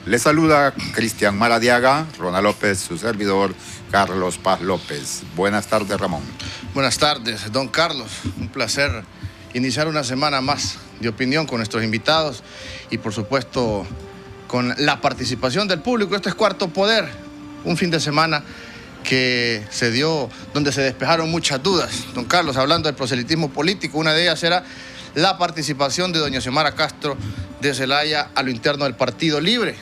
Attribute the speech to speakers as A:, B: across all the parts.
A: Le saluda Cristian Maradiaga, Ronald López, su servidor, Carlos Paz López. Buenas tardes, Ramón.
B: Buenas tardes, don Carlos. Un placer iniciar una semana más de opinión con nuestros invitados y, por supuesto, con la participación del público. Este es Cuarto Poder, un fin de semana que se dio donde se despejaron muchas dudas. Don Carlos, hablando del proselitismo político, una de ellas era la participación de doña Xiomara Castro de Zelaya a lo interno del Partido Libre.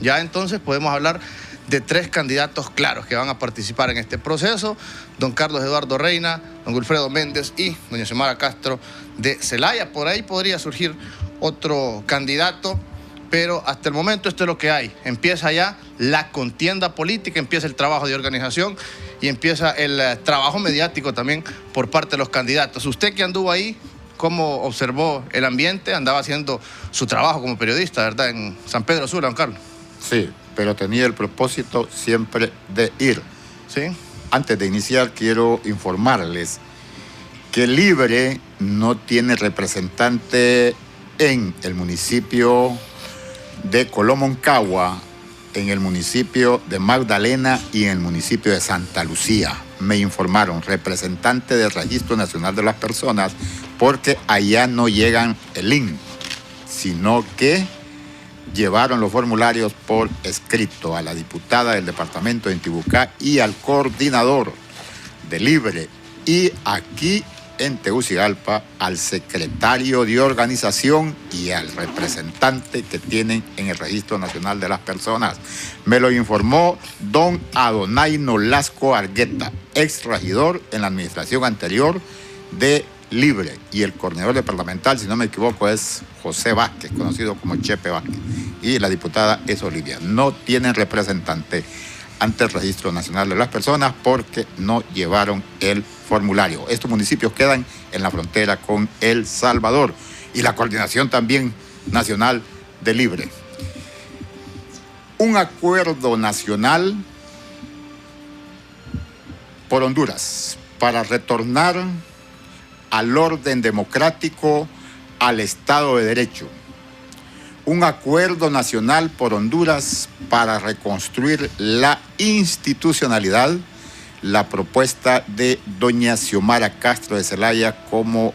B: Ya entonces podemos hablar de 3 candidatos claros que van a participar en este proceso: don Carlos Eduardo Reina, don Wilfredo Méndez y doña Xiomara Castro de Zelaya. Por ahí podría surgir otro candidato, pero hasta el momento esto es lo que hay. Empieza ya la contienda política, empieza el trabajo de organización y empieza el trabajo mediático también por parte de los candidatos. Usted que anduvo ahí, ¿cómo observó el ambiente? Andaba haciendo su trabajo como periodista, ¿verdad?, en San Pedro Sula, don Carlos.
A: Sí, pero tenía el propósito siempre de ir.
B: Sí.
A: Antes de iniciar, quiero informarles que Libre no tiene representante en el municipio de Colomoncagua, en el municipio de Magdalena y en el municipio de Santa Lucía. Me informaron, representante del Registro Nacional de las Personas, porque allá no llegan el link, sino que llevaron los formularios por escrito a la diputada del departamento de Intibucá y al coordinador de Libre, y aquí en Tegucigalpa al secretario de organización y al representante que tienen en el Registro Nacional de las Personas. Me lo informó don Adonai Nolasco Argueta, ex regidor en la administración anterior de Libre, y el coordinador departamental, si no me equivoco, es José Vázquez, conocido como Chepe Vázquez, y la diputada es Olivia. No tienen representante ante el Registro Nacional de las Personas porque no llevaron el formulario. Estos municipios quedan en la frontera con El Salvador, y la coordinación también nacional de Libre. Un acuerdo nacional por Honduras para retornar al orden democrático, al Estado de Derecho. Un acuerdo nacional por Honduras para reconstruir la institucionalidad. La propuesta de doña Xiomara Castro de Zelaya como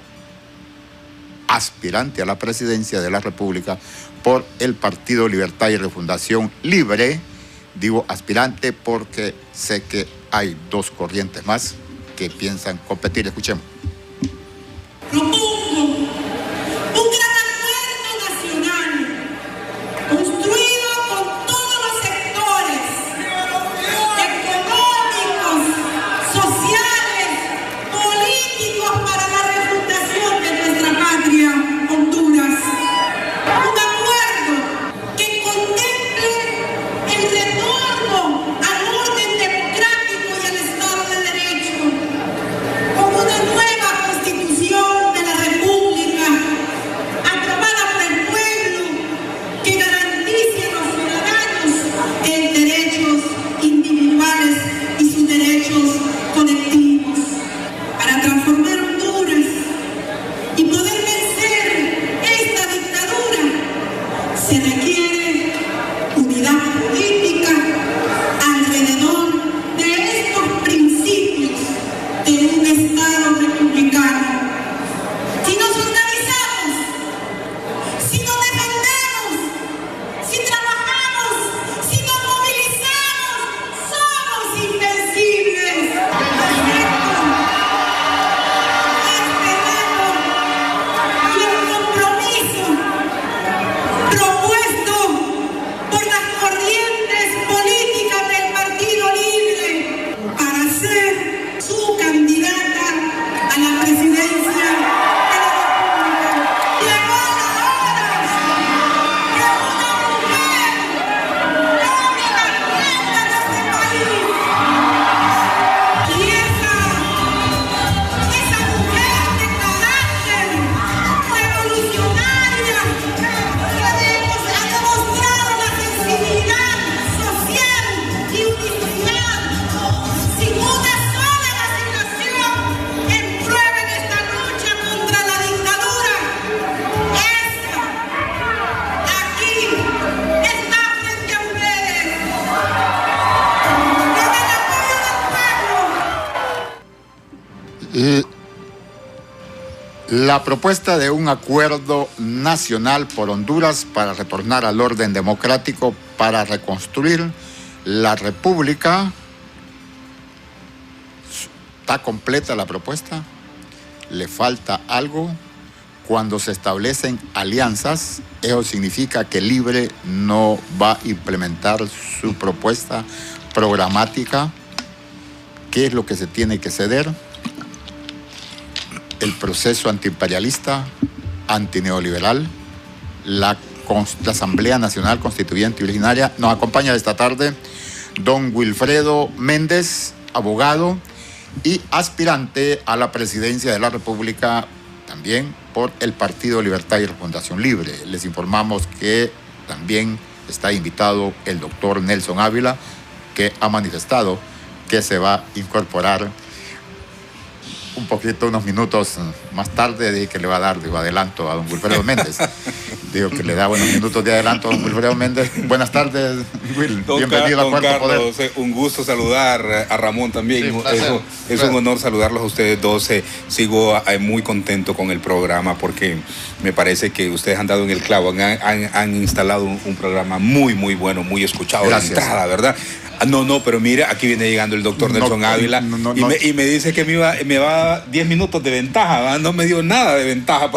A: aspirante a la presidencia de la República por el Partido Libertad y Refundación Libre. Digo aspirante porque sé que hay 2 corrientes más que piensan competir. Escuchemos.
C: Propongo un gran acuerdo nacional construido con todos los sectores económicos, sociales, políticos para la refundación de nuestra patria, Honduras. Un acuerdo que contemple el retorno al orden democrático y al Estado de Derecho como una nueva
A: La propuesta de un acuerdo nacional por Honduras para retornar al orden democrático, para reconstruir la República. ¿Está completa la propuesta? ¿Le falta algo? Cuando se establecen alianzas, eso significa que Libre no va a implementar su propuesta programática. ¿Qué es lo que se tiene que ceder? El proceso antiimperialista, antineoliberal, la Asamblea Nacional Constituyente y Originaria. Nos acompaña esta tarde don Wilfredo Méndez, abogado y aspirante a la presidencia de la República, también por el Partido Libertad y Refundación Libre. Les informamos que también está invitado el doctor Nelson Ávila, que ha manifestado que se va a incorporar un poquito, unos minutos más tarde. Dije que le va a dar, adelanto a don Wilfredo Méndez. Digo que le da buenos minutos de adelanto a don Wilfredo Méndez. Buenas tardes, Will. Bienvenido a Cuarto
D: Carlos,
A: Poder.
D: Un gusto saludar a Ramón también. Sí, es un honor saludarlos a ustedes dos. Sigo muy contento con el programa porque me parece que ustedes han dado en el clavo. Han instalado un programa muy, muy bueno, muy escuchado.
A: Gracias.
D: De entrada, ¿verdad? No, pero mire, aquí viene llegando el doctor Nelson Ávila y me dice que me va 10 minutos de ventaja, ¿va? No me dio nada de ventaja.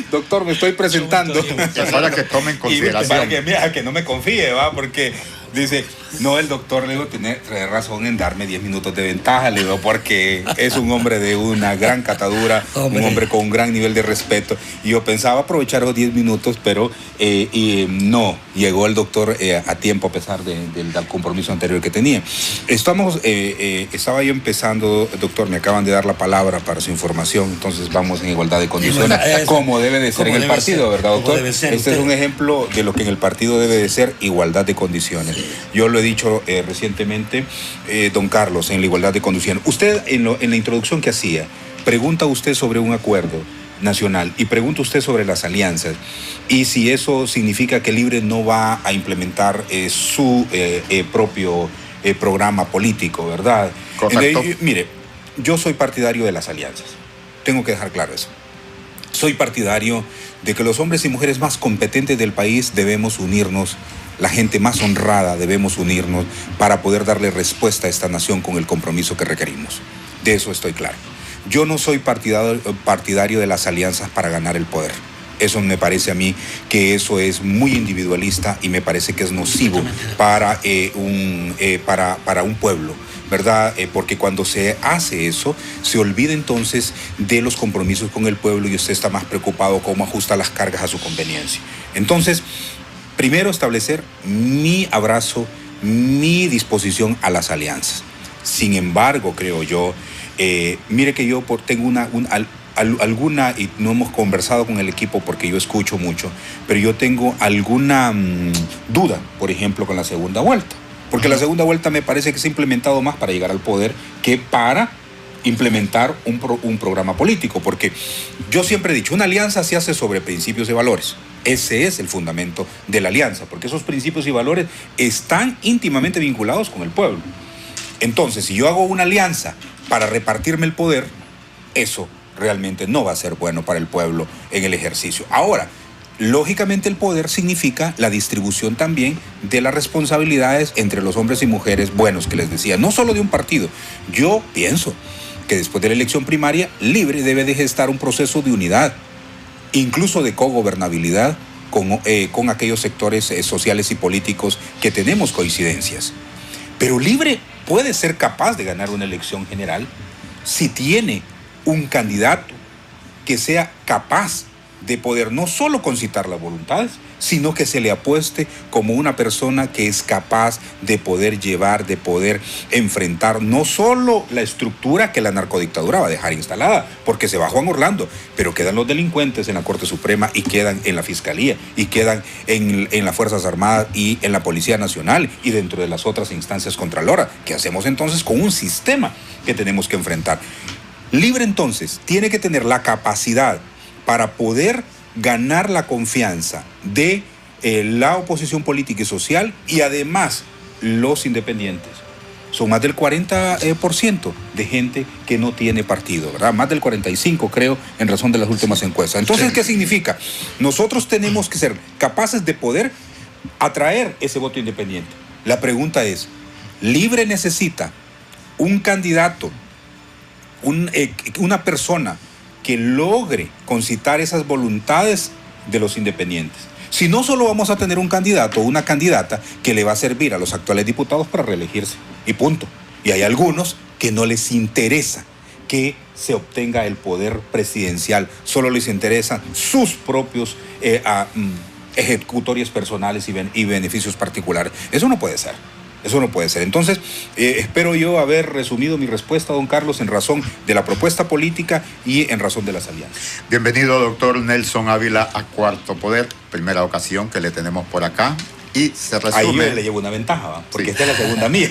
D: Doctor, me estoy presentando.
A: Es para que tomen consideración.
D: Para que no me confíe, ¿va? Porque dice, no, el doctor, le digo, tiene razón en darme 10 minutos de ventaja, le digo, porque es un hombre de una gran catadura, un hombre con un gran nivel de respeto. Y yo pensaba aprovechar esos 10 minutos, pero no, llegó el doctor a tiempo a pesar del compromiso anterior que tenía. Estaba yo empezando, doctor, me acaban de dar la palabra para su información, entonces vamos en igualdad de condiciones, como debe de ser en el partido, ¿verdad, doctor? Este es un ejemplo de lo que en el partido debe de ser, igualdad de condiciones. Yo lo he dicho recientemente, don Carlos, en la igualdad de condiciones. Usted, en la introducción que hacía, pregunta usted sobre un acuerdo nacional y pregunta usted sobre las alianzas y si eso significa que Libre no va a implementar su propio programa político, ¿verdad?
A: Correcto.
D: Mire, yo soy partidario de las alianzas. Tengo que dejar claro eso. Soy partidario de que los hombres y mujeres más competentes del país debemos unirnos. La gente más honrada debemos unirnos para poder darle respuesta a esta nación con el compromiso que requerimos. De eso estoy claro. Yo no soy partidario de las alianzas para ganar el poder. Eso me parece a mí que eso es muy individualista y me parece que es nocivo para un pueblo, ¿verdad? Porque cuando se hace eso, se olvida entonces de los compromisos con el pueblo y usted está más preocupado cómo ajusta las cargas a su conveniencia. Entonces, primero establecer mi abrazo, mi disposición a las alianzas. Sin embargo, creo yo, mire que yo tengo alguna, y no hemos conversado con el equipo porque yo escucho mucho, pero yo tengo alguna duda, por ejemplo, con la segunda vuelta. Porque la segunda vuelta me parece que se ha implementado más para llegar al poder que para implementar un programa político. Porque yo siempre he dicho, una alianza se hace sobre principios y valores. Ese es el fundamento de la alianza, porque esos principios y valores están íntimamente vinculados con el pueblo. Entonces, si yo hago una alianza para repartirme el poder, eso realmente no va a ser bueno para el pueblo en el ejercicio. Ahora, lógicamente el poder significa la distribución también de las responsabilidades entre los hombres y mujeres buenos, que les decía, no solo de un partido. Yo pienso que después de la elección primaria, Libre debe de gestar un proceso de unidad, incluso de cogobernabilidad con aquellos sectores sociales y políticos que tenemos coincidencias. Pero Libre puede ser capaz de ganar una elección general si tiene un candidato que sea capaz de poder no solo concitar las voluntades, sino que se le apueste como una persona que es capaz de poder llevar, de poder enfrentar no solo la estructura que la narcodictadura va a dejar instalada, porque se va Juan Orlando, pero quedan los delincuentes en la Corte Suprema y quedan en la Fiscalía y quedan en las Fuerzas Armadas y en la Policía Nacional y dentro de las otras instancias contraloras. ¿Qué hacemos entonces con un sistema que tenemos que enfrentar? Libre entonces tiene que tener la capacidad para poder ganar la confianza de la oposición política y social y además los independientes. son más del 40% de gente que no tiene partido, ¿verdad? Más del 45%, creo, en razón de las últimas encuestas. Entonces, sí. ¿Qué significa? Nosotros tenemos que ser capaces de poder atraer ese voto independiente. La pregunta es, ¿Libre necesita un candidato, una persona que logre concitar esas voluntades de los independientes? Si no, solo vamos a tener un candidato o una candidata que le va a servir a los actuales diputados para reelegirse. Y punto. Y hay algunos que no les interesa que se obtenga el poder presidencial. Solo les interesan sus propios ejecutorios personales y beneficios particulares. Eso no puede ser. Eso no puede ser. Entonces, espero yo haber resumido mi respuesta, don Carlos, en razón de la propuesta política y en razón de las alianzas. Bienvenido, doctor Nelson Ávila, a Cuarto Poder. Primera ocasión que le tenemos por acá. Y se resume... Ahí yo le llevo una ventaja, ¿va? Porque sí. Esta es la segunda mía.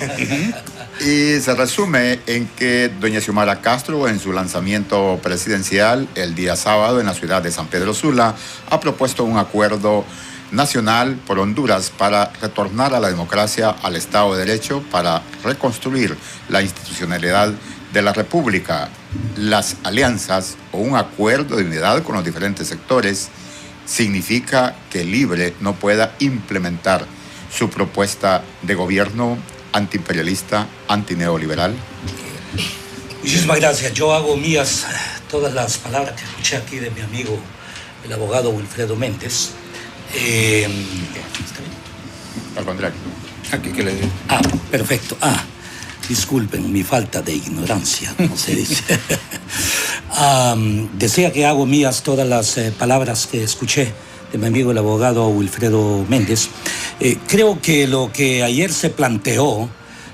D: Y se resume en que doña Xiomara Castro, en su lanzamiento presidencial el día sábado en la ciudad de San Pedro Sula, ha propuesto un acuerdo nacional por Honduras para retornar a la democracia, al Estado de Derecho, para reconstruir la institucionalidad de la República. Las alianzas o un acuerdo de unidad con los diferentes sectores significa que Libre no pueda implementar su propuesta de gobierno antiimperialista, antineoliberal.
E: Muchísimas gracias. Yo hago mías todas las palabras que escuché aquí de mi amigo, el abogado Wilfredo Méndez. ¿Está bien?
D: Al contrario. Aquí que le...
E: Perfecto. Disculpen mi falta de ignorancia, como se dice. Decía que hago mías todas las palabras que escuché de mi amigo el abogado Wilfredo Méndez. Creo que lo que ayer se planteó,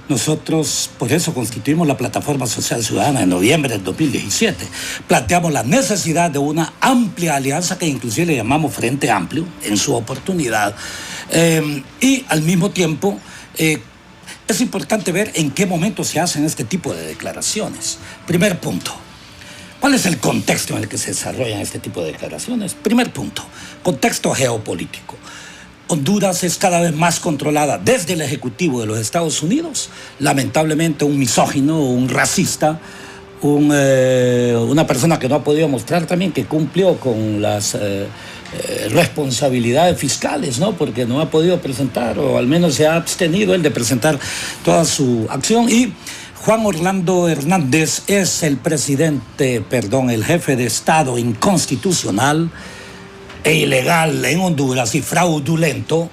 E: nosotros por eso constituimos la Plataforma Social Ciudadana en noviembre del 2017. Planteamos la necesidad de una amplia alianza que inclusive le llamamos Frente Amplio en su oportunidad. Y al mismo tiempo es importante ver en qué momento se hacen este tipo de declaraciones. Primer punto. ¿Cuál es el contexto en el que se desarrollan este tipo de declaraciones? Primer punto. Contexto geopolítico. Honduras es cada vez más controlada desde el Ejecutivo de los Estados Unidos. Lamentablemente un misógino, un racista, una persona que no ha podido mostrar también que cumplió con las responsabilidades fiscales, ¿no? Porque no ha podido presentar, o al menos se ha abstenido él de presentar toda su acción. Y Juan Orlando Hernández es el jefe de Estado inconstitucional e ilegal en Honduras y fraudulento,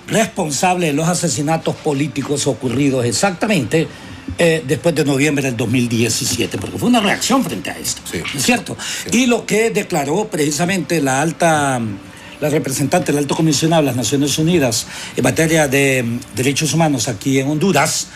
E: responsable de los asesinatos políticos ocurridos exactamente después de noviembre del 2017, porque fue una reacción frente a esto, sí. ¿No es cierto? Sí. Y lo que declaró precisamente la representante del Alto Comisionado de las Naciones Unidas en materia de derechos humanos aquí en Honduras,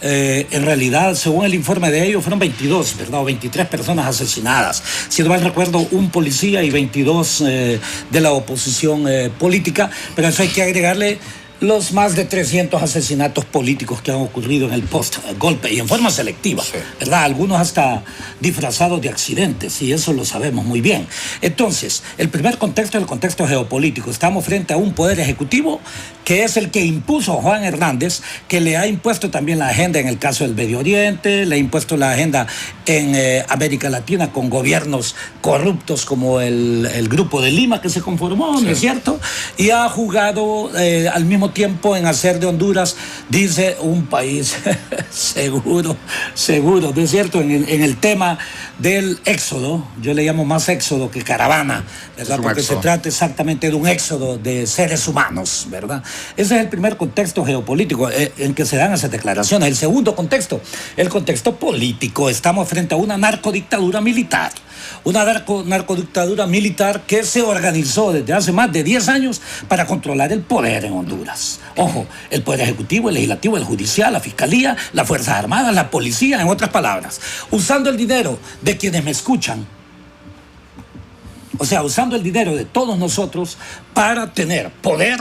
E: en realidad, según el informe de ellos, fueron 22, ¿verdad? O 23 personas asesinadas. Si no mal recuerdo, un policía y 22 de la oposición política, pero eso hay que agregarle los más de 300 asesinatos políticos que han ocurrido en el post-golpe y en forma selectiva, sí. ¿Verdad? Algunos hasta disfrazados de accidentes, y eso lo sabemos muy bien. Entonces, el primer contexto es el contexto geopolítico. Estamos frente a un poder ejecutivo que es el que impuso a Juan Hernández, que le ha impuesto también la agenda en el caso del Medio Oriente, le ha impuesto la agenda en América Latina con gobiernos corruptos como el Grupo de Lima que se conformó, sí. ¿No es cierto? Y ha jugado al mismo tiempo en hacer de Honduras, dice, un país seguro, ¿no es cierto? En el tema del éxodo, yo le llamo más éxodo que caravana, ¿verdad? Porque se trata exactamente de un éxodo de seres humanos, ¿verdad? Ese es el primer contexto geopolítico en que se dan esas declaraciones. El segundo contexto, el contexto político. Estamos frente a una narcodictadura militar. Una narcodictadura militar que se organizó desde hace más de 10 años para controlar el poder en Honduras. Ojo, el poder ejecutivo, el legislativo, el judicial, la fiscalía, las Fuerzas Armadas, la policía, en otras palabras. Usando el dinero de quienes me escuchan, o sea, usando el dinero de todos nosotros para tener poder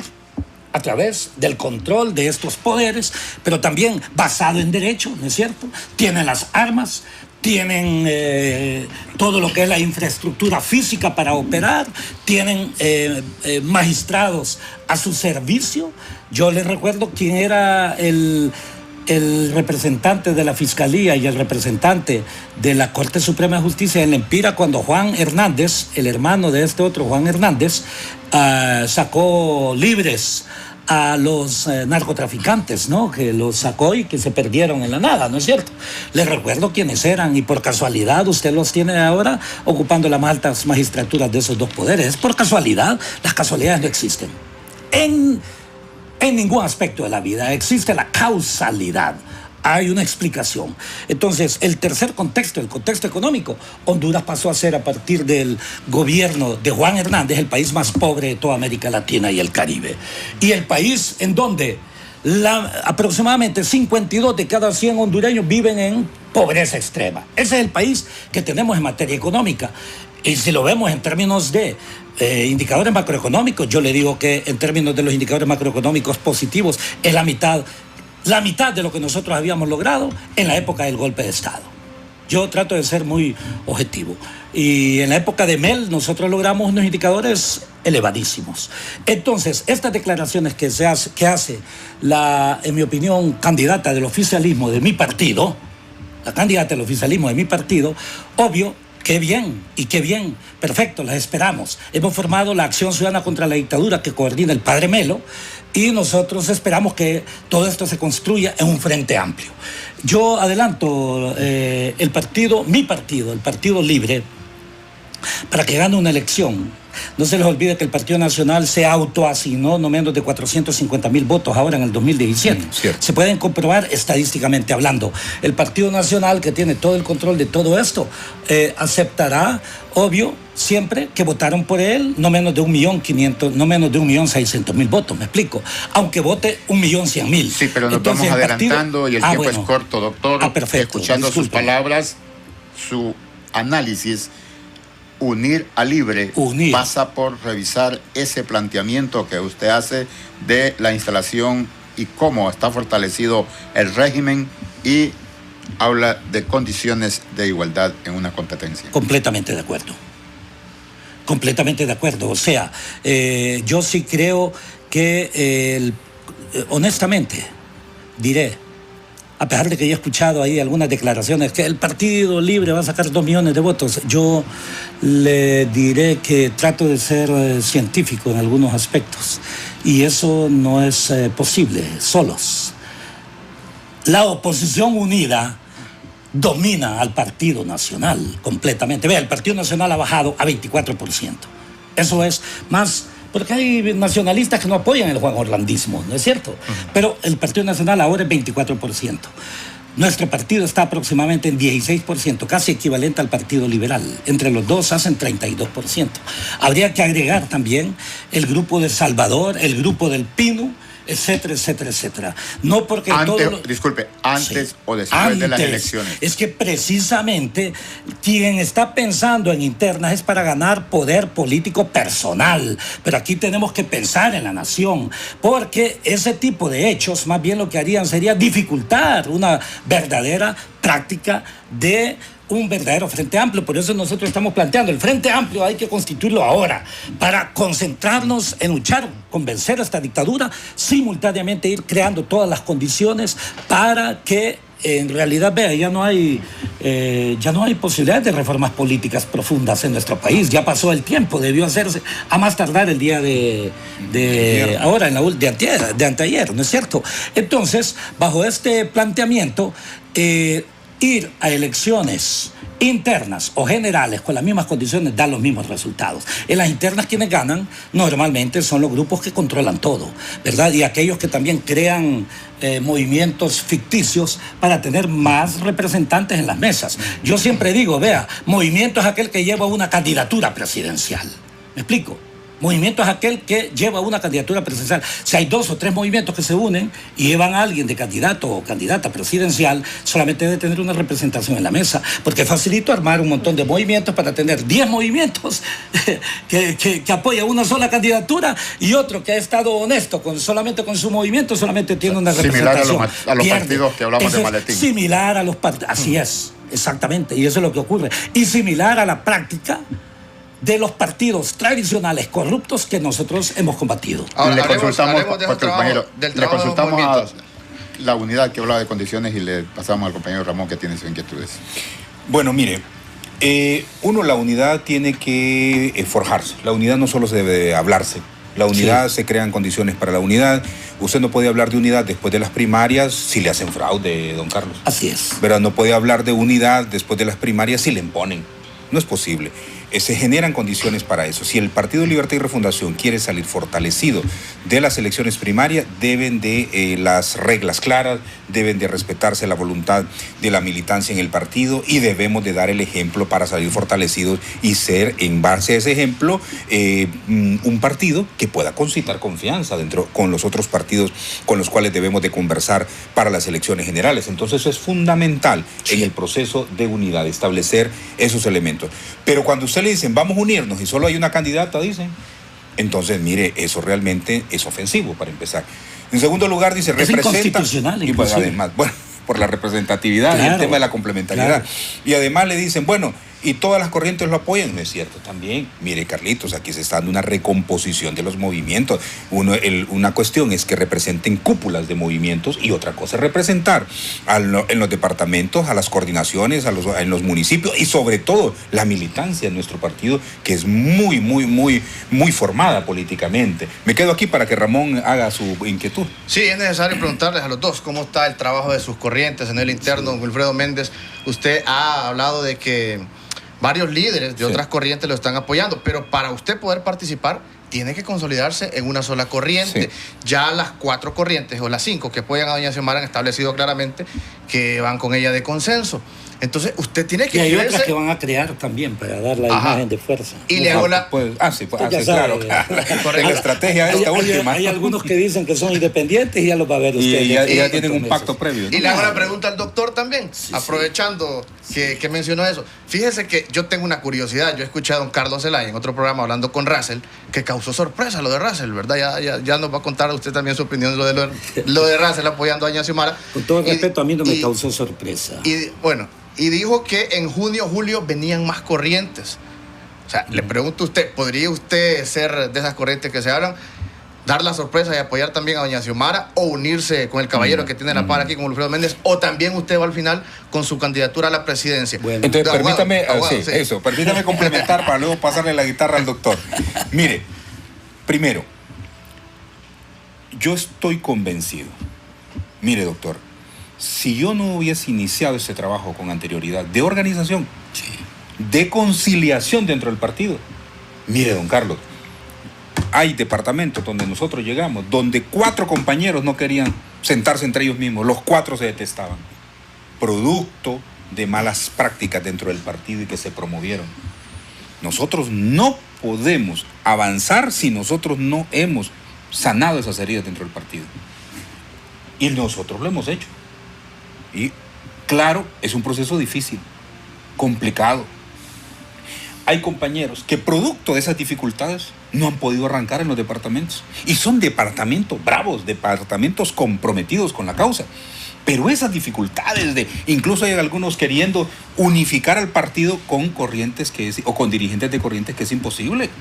E: a través del control de estos poderes, pero también basado en derecho, ¿no es cierto? Tienen las armas, tienen todo lo que es la infraestructura física para operar, tienen magistrados a su servicio. Yo les recuerdo quién era el el representante de la Fiscalía y el representante de la Corte Suprema de Justicia en Lempira, cuando Juan Hernández, el hermano de este otro Juan Hernández, sacó libres a los narcotraficantes, ¿no? Que los sacó y que se perdieron en la nada, ¿no es cierto? Les recuerdo quiénes eran y por casualidad usted los tiene ahora ocupando las más altas magistraturas de esos dos poderes. Es por casualidad, las casualidades no existen. En ningún aspecto de la vida existe la causalidad. Hay una explicación. Entonces, el tercer contexto, el contexto económico, Honduras pasó a ser, a partir del gobierno de Juan Hernández, el país más pobre de toda América Latina y el Caribe. Y el país en donde aproximadamente 52 de cada 100 hondureños viven en pobreza extrema. Ese es el país que tenemos en materia económica. Y si lo vemos en términos de indicadores macroeconómicos, yo le digo que en términos de los indicadores macroeconómicos positivos es la mitad de lo que nosotros habíamos logrado en la época del golpe de Estado. Yo trato de ser muy objetivo. Y en la época de Mel nosotros logramos unos indicadores elevadísimos. Entonces, estas declaraciones que hace la, en mi opinión, candidata del oficialismo de mi partido, obvio, qué bien, perfecto, las esperamos. Hemos formado la Acción Ciudadana contra la Dictadura que coordina el padre Melo y nosotros esperamos que todo esto se construya en un frente amplio. Yo adelanto mi partido, el Partido Libre, para que gane una elección. No se les olvide que el Partido Nacional se autoasignó no menos de 450,000 votos ahora en el 2017. Se pueden comprobar estadísticamente hablando. El Partido Nacional, que tiene todo el control de todo esto, aceptará, obvio, siempre que votaron por él no menos de 1.600.000 votos, me explico. Aunque vote 1.100.000.
A: Sí, pero nos vamos adelantando y el tiempo es corto, doctor.
E: Perfecto.
A: Escuchando
E: Disculpe.
A: sus palabras, su análisis. Unir a Libre pasa por revisar ese planteamiento que usted hace de la instalación y cómo está fortalecido el régimen y habla de condiciones de igualdad en una competencia.
E: Completamente de acuerdo. O sea, yo sí creo que, honestamente, diré, a pesar de que yo he escuchado ahí algunas declaraciones que el Partido Libre va a sacar 2 millones de votos, yo le diré que trato de ser científico en algunos aspectos y eso no es posible solos. La oposición unida domina al Partido Nacional completamente. Vea, el Partido Nacional ha bajado a 24%. Eso es más... Porque hay nacionalistas que no apoyan el Juan Orlandismo, ¿no es cierto? Pero el Partido Nacional ahora es 24%. Nuestro partido está aproximadamente en 16%, casi equivalente al Partido Liberal. Entre los dos hacen 32%. Habría que agregar también el grupo de Salvador, el grupo del Pino, etcétera, etcétera, etcétera. No porque
A: antes o después de las elecciones.
E: Es que precisamente quien está pensando en internas es para ganar poder político personal. Pero aquí tenemos que pensar en la nación, porque ese tipo de hechos más bien lo que harían sería dificultar una verdadera práctica de un verdadero Frente Amplio. Por eso nosotros estamos planteando el Frente Amplio, hay que constituirlo ahora para concentrarnos en luchar, convencer a esta dictadura, simultáneamente ir creando todas las condiciones para que en realidad, vea, ya no hay posibilidades de reformas políticas profundas en nuestro país. Ya pasó el tiempo, debió hacerse a más tardar el día de anteayer, ¿no es cierto? Entonces, bajo este planteamiento, ir a elecciones internas o generales con las mismas condiciones da los mismos resultados. En las internas quienes ganan normalmente son los grupos que controlan todo, ¿verdad? Y aquellos que también crean movimientos ficticios para tener más representantes en las mesas. Yo siempre digo, vea, movimiento es aquel que lleva una candidatura presidencial. ¿Me explico? Movimiento es aquel que lleva una candidatura presidencial. Si hay 2 o 3 movimientos que se unen y llevan a alguien de candidato o candidata presidencial, solamente debe tener una representación en la mesa, porque es facilito armar un montón de movimientos para tener 10 movimientos que apoya una sola candidatura y otro que ha estado honesto solamente con su movimiento, solamente tiene una representación.
A: Similar a los partidos que hablamos de maletín.
E: Similar a los partidos, así es, exactamente, y eso es lo que ocurre. Y similar a la práctica de los partidos tradicionales corruptos que nosotros hemos combatido.
B: Ahora,
A: le consultamos,
B: del trabajo de movimientos.
A: la unidad que hablaba de condiciones y le pasamos al compañero Ramón que tiene sus inquietudes.
D: Bueno, mire, la unidad tiene que forjarse. La unidad no solo se debe de hablarse. La unidad se crean condiciones para la unidad. Usted no puede hablar de unidad después de las primarias si le hacen fraude, don Carlos.
E: Así es.
D: Pero no puede hablar de unidad después de las primarias si le imponen. No es posible. Se generan condiciones para eso. Si el Partido Libertad y Refundación quiere salir fortalecido de las elecciones primarias, deben de las reglas claras, deben de respetarse la voluntad de la militancia en el partido y debemos de dar el ejemplo para salir fortalecidos y ser, en base a ese ejemplo, un partido que pueda concitar confianza con los otros partidos con los cuales debemos de conversar para las elecciones generales. Entonces eso es fundamental en el proceso de unidad, establecer esos elementos. Pero cuando usted le dicen vamos a unirnos y solo hay una candidata, dicen, entonces mire, eso realmente es ofensivo para empezar. En segundo lugar dice representa,
E: inconstitucional,
D: y pues además, bueno, por la representatividad y el tema de la complementariedad. Y además le dicen, bueno, y todas las corrientes lo apoyan. No es cierto también. Mire, Carlitos, aquí se está dando una recomposición de los movimientos. Una cuestión es que representen cúpulas de movimientos y otra cosa es representar en los departamentos, a las coordinaciones, en los municipios y sobre todo la militancia de nuestro partido, que es muy, muy, muy, muy formada políticamente. Me quedo aquí para que Ramón haga su inquietud.
B: Sí, es necesario preguntarles a los dos cómo está el trabajo de sus corrientes en el interno. Don Wilfredo Méndez, usted ha hablado de que varios líderes de otras corrientes lo están apoyando, pero para usted poder participar tiene que consolidarse en una sola corriente. Sí. Ya las 4 corrientes o las 5 que apoyan a doña Xiomara han establecido claramente que van con ella de consenso. Entonces usted tiene que...
E: Y hay otras que van a crear también para dar la imagen de fuerza.
B: Y le hago la...
D: claro. La estrategia esta última.
E: Hay algunos que dicen que son independientes y ya los va a ver usted.
D: Y ya tienen un pacto previo, ¿no?
B: Y le hago la pregunta al doctor también, aprovechando que mencionó eso. Fíjese que yo tengo una curiosidad. Yo escuché a don Carlos Zelaya en otro programa hablando con Russell, que causó sorpresa lo de Russell, ¿verdad? Ya nos va a contar a usted también su opinión de lo de Russell apoyando a doña Xiomara.
E: Con todo el respeto, a mí no me causó sorpresa.
B: Y dijo que en junio, julio venían más corrientes. O sea, le pregunto a usted, ¿podría usted ser de esas corrientes que se hablan, dar la sorpresa y apoyar también a doña Xiomara o unirse con el caballero que tiene la par aquí, con Wilfredo Méndez, o también usted va al final con su candidatura a la presidencia?
D: Bueno, entonces permítame complementar para luego pasarle la guitarra al doctor. Mire, primero, yo estoy convencido. Mire, doctor, si yo no hubiese iniciado ese trabajo con anterioridad de organización, de conciliación dentro del partido, mire, don Carlos, hay departamentos donde nosotros llegamos, donde 4 compañeros no querían sentarse entre ellos mismos, los 4 se detestaban, producto de malas prácticas dentro del partido y que se promovieron. Nosotros no podemos avanzar si nosotros no hemos sanado esas heridas dentro del partido. Y nosotros lo hemos hecho. Y claro, es un proceso difícil, complicado. Hay compañeros que producto de esas dificultades no han podido arrancar en los departamentos. Y son departamentos bravos, departamentos comprometidos con la causa. Pero esas dificultades incluso hay algunos queriendo unificar al partido con corrientes o con dirigentes de corrientes que es imposible,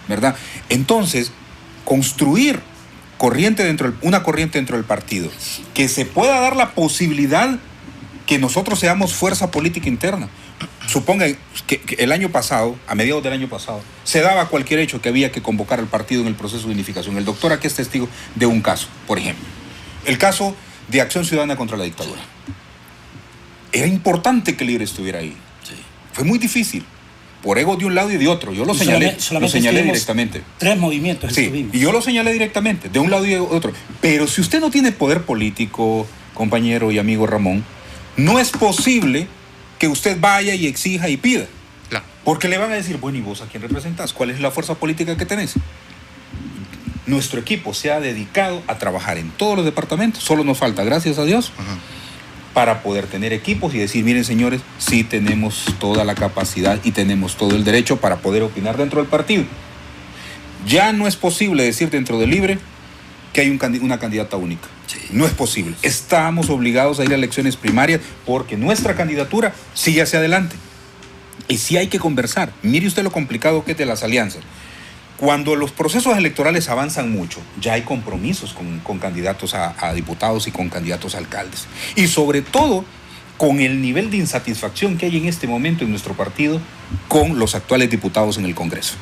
D: ¿verdad? Entonces, construir una corriente dentro del partido, que se pueda dar la posibilidad que nosotros seamos fuerza política interna. Supongan que el año pasado, a mediados del año pasado, se daba cualquier hecho que había que convocar al partido en el proceso de unificación. El doctor aquí es testigo de un caso, por ejemplo. El caso de Acción Ciudadana contra la Dictadura. Era importante que el líder estuviera ahí. Sí. Fue muy difícil. Por ego de un lado y de otro. Yo lo señalé directamente.
E: 3 movimientos
D: estuvimos. Y yo lo señalé directamente, de un lado y de otro. Pero si usted no tiene poder político, compañero y amigo Ramón, no es posible que usted vaya y exija y pida. Claro. Porque le van a decir, bueno, ¿y vos a quién representás? ¿Cuál es la fuerza política que tenés? Nuestro equipo se ha dedicado a trabajar en todos los departamentos. Solo nos falta, gracias a Dios, para poder tener equipos y decir, miren señores, sí tenemos toda la capacidad y tenemos todo el derecho para poder opinar dentro del partido. Ya no es posible decir dentro del Libre que hay una candidata única. Sí. No es posible. Estamos obligados a ir a elecciones primarias porque nuestra candidatura sigue hacia adelante. Y sí hay que conversar. Mire usted lo complicado que es de las alianzas. cuando los procesos electorales avanzan mucho, ya hay compromisos con candidatos a diputados y con candidatos a alcaldes. Y sobre todo, con el nivel de insatisfacción que hay en este momento en nuestro partido con los actuales diputados en el Congreso.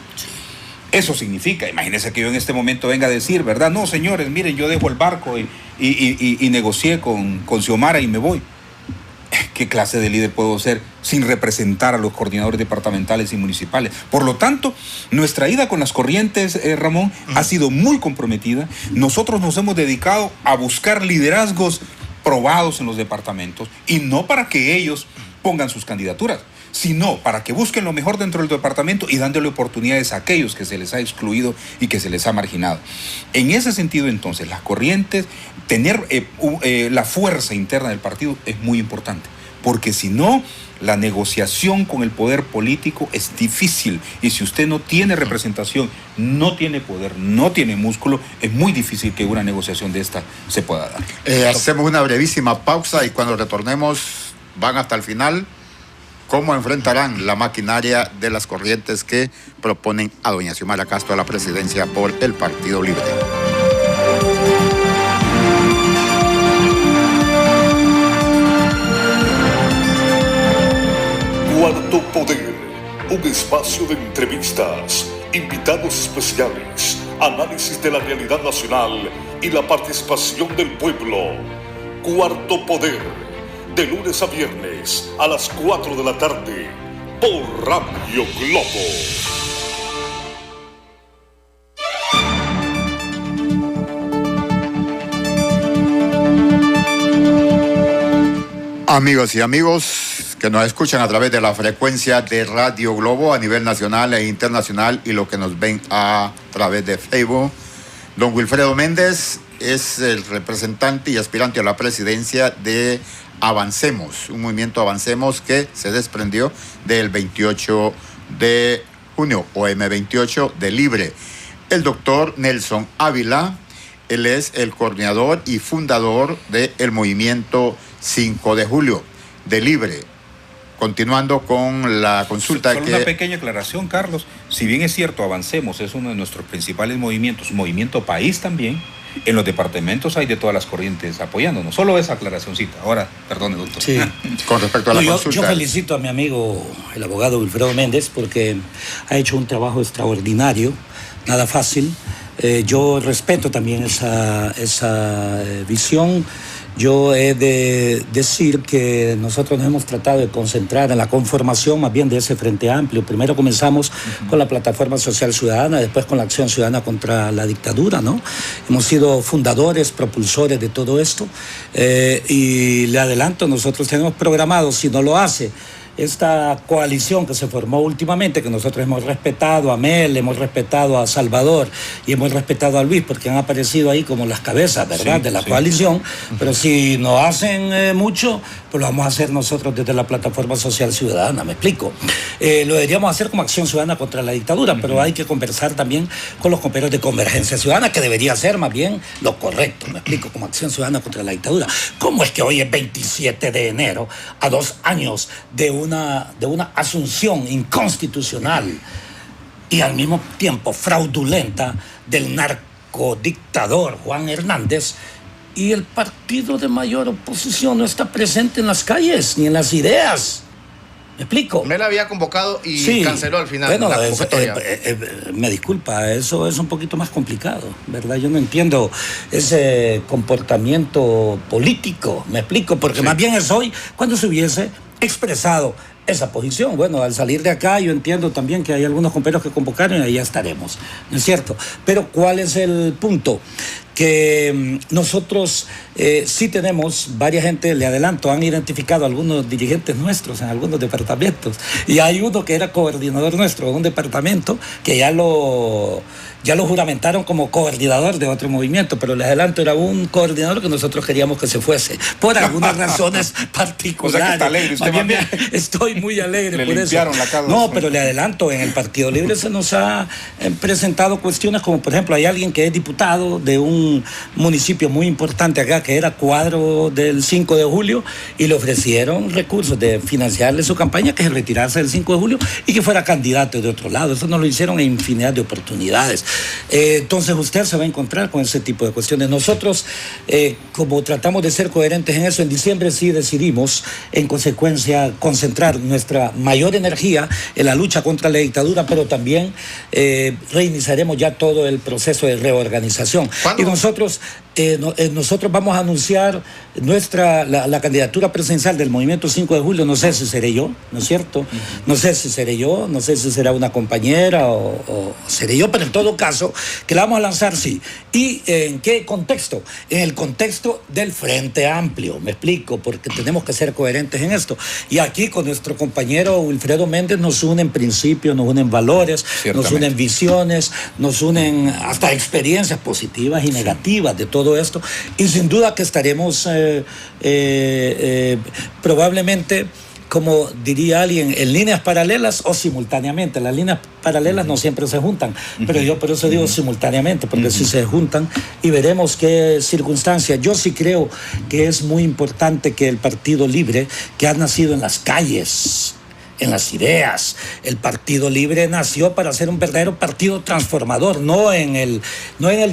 D: Eso significa, imagínense que yo en este momento venga a decir, ¿verdad? No, señores, miren, yo dejo el barco y negocié con Xiomara y me voy. ¿Qué clase de líder puedo ser sin representar a los coordinadores departamentales y municipales? Por lo tanto, nuestra ida con las corrientes, Ramón, ha sido muy comprometida. Nosotros nos hemos dedicado a buscar liderazgos probados en los departamentos, y no para que ellos pongan sus candidaturas, sino para que busquen lo mejor dentro del departamento y dándole oportunidades a aquellos que se les ha excluido y que se les ha marginado. En ese sentido, entonces, las corrientes, tener la fuerza interna del partido es muy importante, porque si no, la negociación con el poder político es difícil, y si usted no tiene representación, no tiene poder, no tiene músculo, es muy difícil que una negociación de esta se pueda dar.
A: Hacemos una brevísima pausa y cuando retornemos van hasta el final. ¿Cómo enfrentarán la maquinaria de las corrientes que proponen a doña Xiomara Castro a la presidencia por el Partido Libre?
F: Cuarto Poder, un espacio de entrevistas, invitados especiales, análisis de la realidad nacional y la participación del pueblo. Cuarto Poder, de lunes a viernes a las 4 de la tarde, por Radio Globo.
A: Amigos y amigos que nos escuchan a través de la frecuencia de Radio Globo a nivel nacional e internacional y lo que nos ven a través de Facebook, don Wilfredo Méndez es el representante y aspirante a la presidencia de Avancemos, un movimiento Avancemos que se desprendió del 28 de junio o M28 de Libre. El doctor Nelson Ávila, él es el coordinador y fundador del movimiento 5 de julio de Libre. Continuando con la consulta
D: Solo una pequeña aclaración, Carlos. Si bien es cierto, Avancemos es uno de nuestros principales movimientos, movimiento país también, en los departamentos hay de todas las corrientes apoyándonos. Solo esa aclaracióncita. Ahora, perdone, doctor.
E: Sí.
A: Con respecto a la consulta.
E: Yo felicito a mi amigo, el abogado Wilfredo Méndez, porque ha hecho un trabajo extraordinario, nada fácil. Yo respeto también esa visión. Yo he de decir que nosotros nos hemos tratado de concentrar en la conformación más bien de ese Frente Amplio. Primero comenzamos con la Plataforma Social Ciudadana, después con la Acción Ciudadana contra la Dictadura, ¿no? Hemos sido fundadores, propulsores de todo esto, y le adelanto, nosotros tenemos programado, si no lo hace, esta coalición que se formó últimamente, que nosotros hemos respetado a Mel, hemos respetado a Salvador y hemos respetado a Luis, porque han aparecido ahí como las cabezas, ¿verdad?, sí, de la coalición. Pero si no hacen mucho, pues lo vamos a hacer nosotros desde la Plataforma Social Ciudadana, ¿me explico? Lo deberíamos hacer como Acción Ciudadana contra la Dictadura, pero hay que conversar también con los compañeros de Convergencia Ciudadana, que debería ser más bien lo correcto, ¿me explico? Como Acción Ciudadana contra la Dictadura. ¿Cómo es que hoy es 27 de enero, a 2 años de una asunción inconstitucional y al mismo tiempo fraudulenta del narcodictador Juan Hernández, y el partido de mayor oposición no está presente en las calles ni en las ideas? ¿Me explico?
B: Me la había convocado y canceló al final.
E: Bueno,
B: la convocatoria.
E: Me disculpa, eso es un poquito más complicado, ¿verdad? Yo no entiendo ese comportamiento político, ¿me explico? Porque más bien es hoy cuando se hubiese expresado esa posición. Bueno, al salir de acá yo entiendo también que hay algunos compañeros que convocaron y ahí ya estaremos, ¿no es cierto? Pero ¿cuál es el punto? Que nosotros sí tenemos, varias gente, le adelanto, han identificado a algunos dirigentes nuestros en algunos departamentos, y hay uno que era coordinador nuestro de un departamento que ya lo juramentaron como coordinador de otro movimiento, pero les adelanto, era un coordinador que nosotros queríamos que se fuese, por algunas razones particulares. O sea que está alegre usted, más bien. Estoy muy alegre por eso. La casa. No, pero le adelanto, en el Partido Libre se nos ha presentado cuestiones como, por ejemplo, hay alguien que es diputado de un un municipio muy importante acá que era cuadro del 5 de julio y le ofrecieron recursos de financiarle su campaña, que se retirase del 5 de julio y que fuera candidato de otro lado. Eso nos lo hicieron en infinidad de oportunidades. Entonces usted se va a encontrar con ese tipo de cuestiones. Nosotros, como tratamos de ser coherentes en eso, en diciembre sí decidimos, en consecuencia, concentrar nuestra mayor energía en la lucha contra la dictadura, pero también reiniciaremos ya todo el proceso de reorganización.
B: ¿Cuándo?
E: Y nosotros vamos a anunciar la candidatura presidencial del Movimiento 5 de Julio. No sé si seré yo, ¿no es cierto? No sé si seré yo, no sé si será una compañera o seré yo, pero en todo caso, que la vamos a lanzar, sí. ¿Y en qué contexto? En el contexto del Frente Amplio, me explico, porque tenemos que ser coherentes en esto. Y aquí con nuestro compañero Wilfredo Méndez nos unen principios, nos unen valores, nos unen visiones, nos unen hasta experiencias positivas y negativas de todo esto, y sin duda que estaremos probablemente, como diría alguien, en líneas paralelas o simultáneamente. Las líneas paralelas no siempre se juntan, pero yo por eso digo simultáneamente, porque si se juntan y veremos qué circunstancias. Yo sí creo que es muy importante que el Partido Libre, que ha nacido en las calles, en las ideas, el Partido Libre nació para ser un verdadero partido transformador, no en el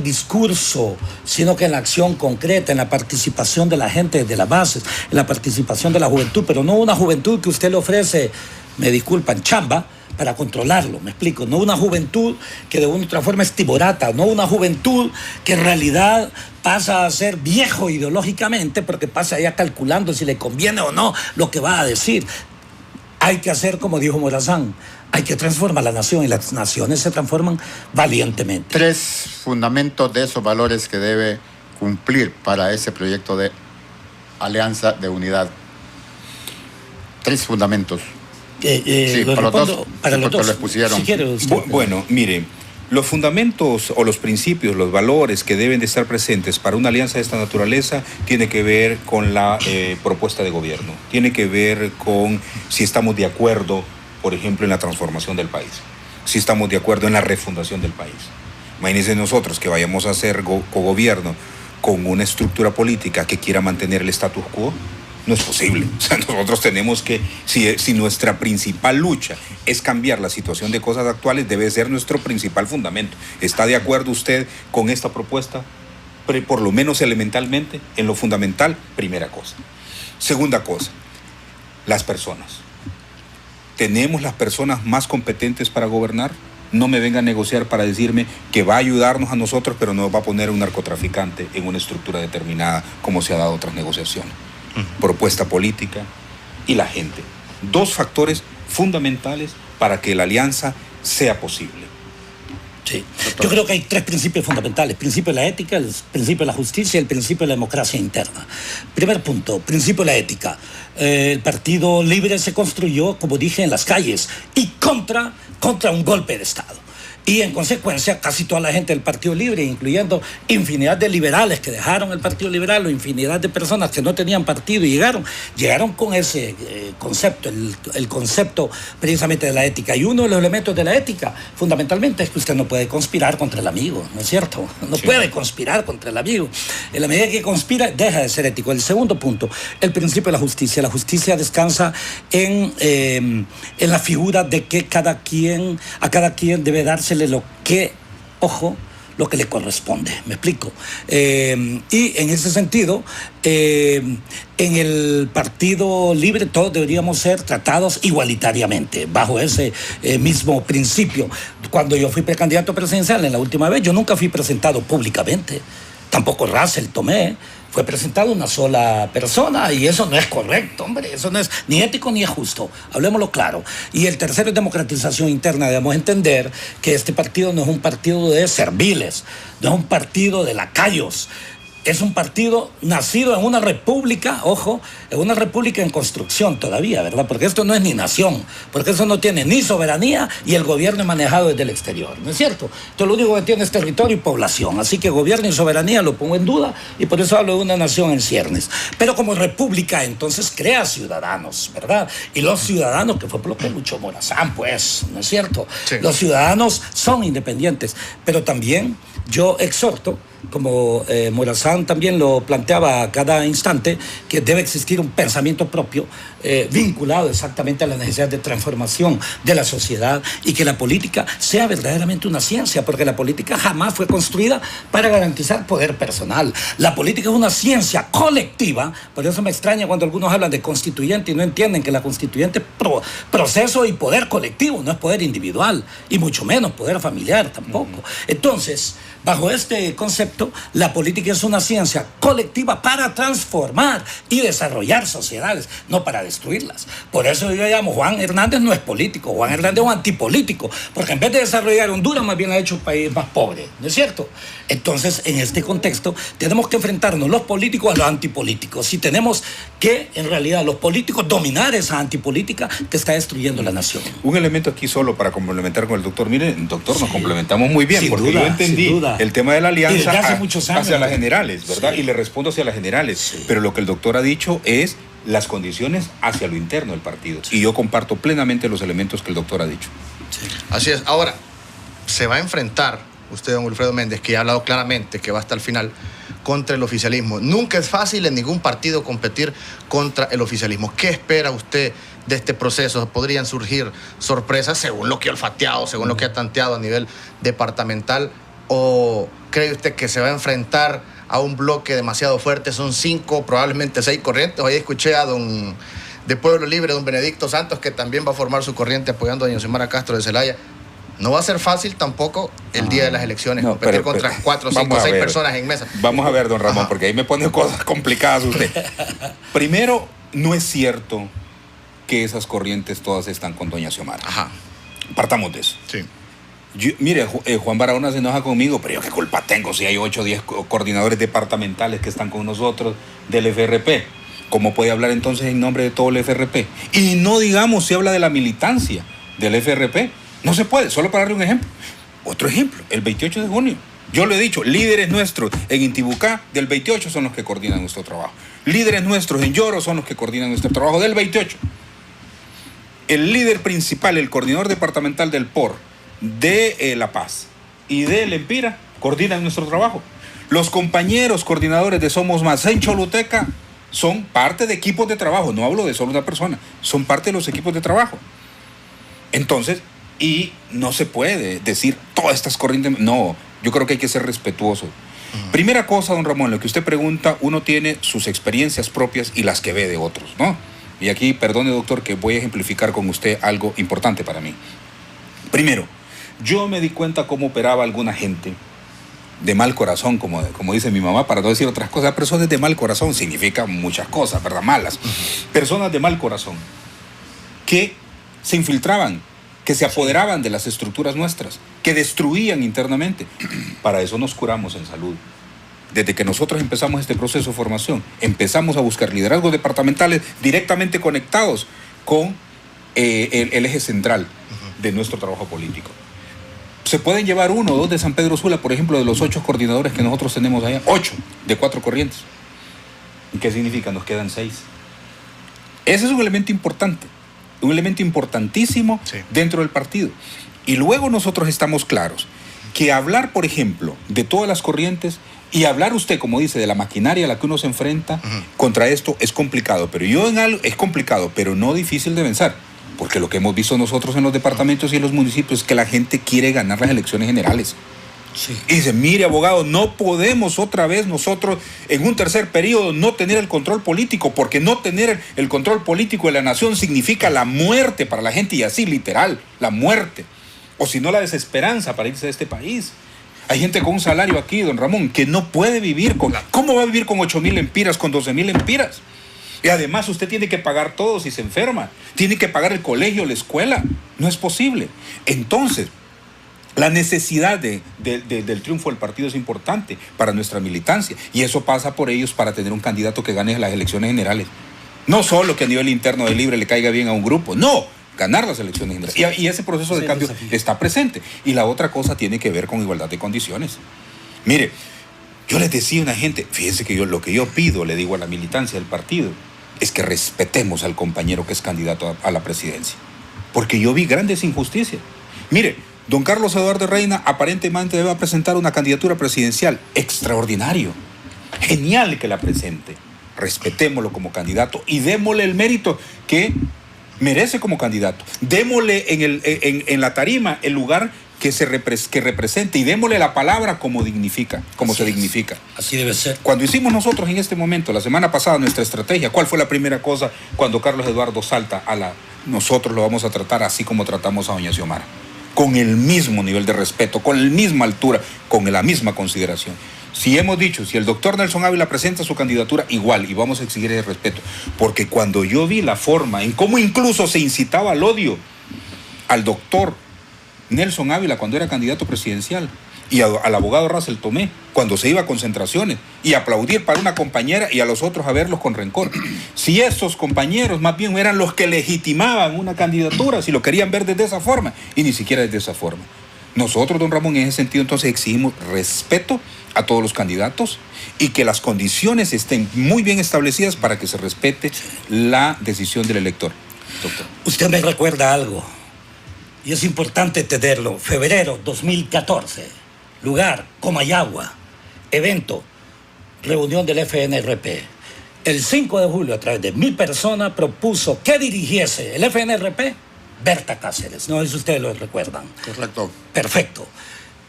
E: discurso, sino que en la acción concreta, en la participación de la gente, de las bases, en la participación de la juventud, pero no una juventud que usted le ofrece, me disculpan, chamba, para controlarlo, me explico, no una juventud que de una otra forma es timorata, no una juventud que en realidad pasa a ser viejo ideológicamente porque pasa ya calculando si le conviene o no lo que va a decir. Hay que hacer como dijo Morazán, hay que transformar la nación y las naciones se transforman valientemente.
A: 3 fundamentos de esos valores que debe cumplir para ese proyecto de alianza de unidad. 3 fundamentos.
E: Sí, para los dos,
A: lo expusieron.
E: Si quiere usted.
D: Bueno, mire, los fundamentos o los principios, los valores que deben de estar presentes para una alianza de esta naturaleza tiene que ver con la propuesta de gobierno, tiene que ver con si estamos de acuerdo, por ejemplo, en la transformación del país, si estamos de acuerdo en la refundación del país. Imagínense nosotros que vayamos a hacer cogobierno con una estructura política que quiera mantener el status quo. No es posible. O sea, nosotros tenemos que, si nuestra principal lucha es cambiar la situación de cosas actuales, debe ser nuestro principal fundamento. ¿Está de acuerdo usted con esta propuesta? Por lo menos elementalmente, en lo fundamental, primera cosa. Segunda cosa, las personas. ¿Tenemos las personas más competentes para gobernar? No me venga a negociar para decirme que va a ayudarnos a nosotros, pero no va a poner un narcotraficante en una estructura determinada, como se ha dado otras negociaciones. Propuesta política y la gente. 2 factores fundamentales para que la alianza sea posible.
E: Sí. Yo creo que hay 3 principios fundamentales: el principio de la ética, el principio de la justicia y el principio de la democracia interna. Primer punto, principio de la ética. El Partido Libre se construyó, como dije, en las calles y contra un golpe de Estado. Y en consecuencia, casi toda la gente del Partido Libre, incluyendo infinidad de liberales que dejaron el Partido Liberal o infinidad de personas que no tenían partido y llegaron con ese concepto, el concepto precisamente de la ética. Y uno de los elementos de la ética, fundamentalmente, es que usted no puede conspirar contra el amigo, ¿no es cierto? No puede conspirar contra el amigo. En la medida que conspira, deja de ser ético. El segundo punto, el principio de la justicia. La justicia descansa en la figura de que a cada quien debe dársele lo que le corresponde, me explico. Y en ese sentido, en el Partido Libre todos deberíamos ser tratados igualitariamente, bajo ese mismo principio. Cuando yo fui precandidato presidencial en la última vez, yo nunca fui presentado públicamente, tampoco Russell Tomé. Fue presentado una sola persona y eso no es correcto, hombre. Eso no es ni ético ni es justo. Hablemoslo claro. Y el tercero es democratización interna. Debemos entender que este partido no es un partido de serviles, no es un partido de lacayos. Es un partido nacido en una república, ojo, en una república en construcción todavía, ¿verdad? Porque esto no es ni nación, porque eso no tiene ni soberanía y el gobierno es manejado desde el exterior, ¿no es cierto? Entonces lo único que tiene es territorio y población, así que gobierno y soberanía lo pongo en duda y por eso hablo de una nación en ciernes. Pero como república entonces crea ciudadanos, ¿verdad? Y los ciudadanos, que fue por lo que luchó Morazán, pues, ¿no es cierto? Sí. Los ciudadanos son independientes, pero también yo exhorto como Morazán también lo planteaba a cada instante, que debe existir un pensamiento propio vinculado exactamente a la necesidad de transformación de la sociedad y que la política sea verdaderamente una ciencia, porque la política jamás fue construida para garantizar poder personal. La política es una ciencia colectiva, por eso me extraña cuando algunos hablan de constituyente y no entienden que la constituyente es proceso y poder colectivo, no es poder individual, y mucho menos poder familiar tampoco. Entonces, bajo este concepto, la política es una ciencia colectiva para transformar y desarrollar sociedades, no para destruirlas. Por eso yo llamo, Juan Hernández no es político, Juan Hernández es un antipolítico, porque en vez de desarrollar Honduras, más bien ha hecho un país más pobre, ¿no es cierto? Entonces, en este contexto, tenemos que enfrentarnos los políticos a los antipolíticos, y tenemos que, en realidad, los políticos dominar esa antipolítica que está destruyendo la nación.
D: Un elemento aquí solo para complementar con el doctor. Mire, doctor, nos complementamos muy bien, porque yo entendí el tema de la alianza hacia las generales, ¿verdad? Sí. Y le respondo hacia las generales. Sí. Pero lo que el doctor ha dicho es las condiciones hacia lo interno del partido. Sí. Y yo comparto plenamente los elementos que el doctor ha dicho.
B: Sí. Así es. Ahora, se va a enfrentar usted, don Wilfredo Méndez, que ha hablado claramente que va hasta el final contra el oficialismo. Nunca es fácil en ningún partido competir contra el oficialismo. ¿Qué espera usted de este proceso? ¿Podrían surgir sorpresas según lo que ha olfateado, según lo que ha tanteado a nivel departamental? ¿O cree usted que se va a enfrentar a un bloque demasiado fuerte? Son 5, probablemente 6 corrientes. Hoy escuché a don de Pueblo Libre, don Benedicto Santos, que también va a formar su corriente apoyando a doña Xiomara Castro de Celaya. No va a ser fácil tampoco el día de las elecciones competir contra 4, 5, 6 personas en mesa.
D: Vamos a ver, don Ramón, porque ahí me pone cosas complicadas usted. Primero, no es cierto que esas corrientes todas están con doña Xiomara. Partamos de eso.
B: Sí.
D: Mire, Juan Barahona se enoja conmigo, pero yo qué culpa tengo si hay 8 o 10 coordinadores departamentales que están con nosotros del FRP. ¿Cómo puede hablar entonces en nombre de todo el FRP? Y no digamos si habla de la militancia del FRP. No se puede, solo para darle un ejemplo. Otro ejemplo, el 28 de junio. Yo lo he dicho, líderes nuestros en Intibucá del 28 son los que coordinan nuestro trabajo. Líderes nuestros en Lloro son los que coordinan nuestro trabajo del 28. El líder principal, el coordinador departamental del POR, de La Paz y del Empira, coordinan nuestro trabajo. Los compañeros coordinadores de Somos Más en Choluteca son parte de equipos de trabajo. No hablo de solo una persona, son parte de los equipos de trabajo. Entonces, y no se puede decir todas estas corrientes. No, yo creo que hay que ser respetuoso. Primera cosa, don Ramón, lo que usted pregunta, uno tiene sus experiencias propias y las que ve de otros, ¿no? Y aquí, perdone, doctor, que voy a ejemplificar con usted algo importante para mí. Primero, yo me di cuenta cómo operaba alguna gente de mal corazón, como dice mi mamá, para no decir otras cosas. Personas de mal corazón significa muchas cosas, ¿verdad? Malas. Personas de mal corazón que se infiltraban, que se apoderaban de las estructuras nuestras, que destruían internamente. Para eso nos curamos en salud. Desde que nosotros empezamos este proceso de formación, empezamos a buscar liderazgos departamentales directamente conectados con el eje central de nuestro trabajo político. Se pueden llevar 1 o 2 de San Pedro Sula, por ejemplo, de los 8 coordinadores que nosotros tenemos allá. 8 de 4 corrientes. ¿Qué significa? Nos quedan 6. Ese es un elemento importante. Un elemento importantísimo dentro del partido. Y luego nosotros estamos claros que hablar, por ejemplo, de todas las corrientes y hablar usted, como dice, de la maquinaria a la que uno se enfrenta contra esto es complicado. Pero es complicado, pero no difícil de vencer. Porque lo que hemos visto nosotros en los departamentos y en los municipios es que la gente quiere ganar las elecciones generales. Sí. Y dice, mire, abogado, no podemos otra vez nosotros en un tercer periodo no tener el control político, porque no tener el control político de la nación significa la muerte para la gente, y así literal, la muerte. O si no, la desesperanza para irse de este país. Hay gente con un salario aquí, don Ramón, que no puede vivir con... ¿Cómo va a vivir con 8,000 empiras, con 12,000 empiras? Y además usted tiene que pagar todo si se enferma. Tiene que pagar el colegio, la escuela. No es posible. Entonces, la necesidad del triunfo del partido es importante para nuestra militancia, y eso pasa por ellos para tener un candidato que gane las elecciones generales. No solo que a nivel interno de Libre le caiga bien a un grupo, no, ganar las elecciones generales. Y ese proceso de cambio está presente. Y la otra cosa tiene que ver con igualdad de condiciones. Mire, yo les decía a una gente, fíjense que lo que yo pido, le digo a la militancia del partido, es que respetemos al compañero que es candidato a la presidencia. Porque yo vi grandes injusticias. Mire, Don Carlos Eduardo Reina aparentemente debe presentar una candidatura presidencial. Extraordinario. Genial que la presente. Respetémoslo como candidato y démosle el mérito que merece como candidato. Démosle en la tarima el lugar que represente y démosle la palabra como dignifica, como se dignifica.
E: Así debe ser.
D: Cuando hicimos nosotros en este momento, la semana pasada, nuestra estrategia, ¿cuál fue la primera cosa cuando Carlos Eduardo salta a la... Nosotros lo vamos a tratar así como tratamos a doña Xiomara, con el mismo nivel de respeto, con la misma altura, con la misma consideración. Si hemos dicho, si el doctor Nelson Ávila presenta su candidatura, igual, y vamos a exigir ese respeto, porque cuando yo vi la forma en cómo incluso se incitaba al odio al doctor Nelson Ávila cuando era candidato presidencial, y al abogado Russell Tomé cuando se iba a concentraciones, y aplaudir para una compañera y a los otros a verlos con rencor. Si esos compañeros más bien eran los que legitimaban una candidatura, si lo querían ver desde esa forma, y ni siquiera desde esa forma. Nosotros, don Ramón, en ese sentido entonces exigimos respeto a todos los candidatos y que las condiciones estén muy bien establecidas para que se respete la decisión del elector. Doctor.
E: Usted me recuerda algo, y es importante tenerlo. Febrero 2014, lugar, Comayagua, evento, reunión del FNRP. El 5 de julio, a través de 1,000 personas, propuso que dirigiese el FNRP Berta Cáceres. No sé si ustedes lo recuerdan.
A: Correcto.
E: Perfecto.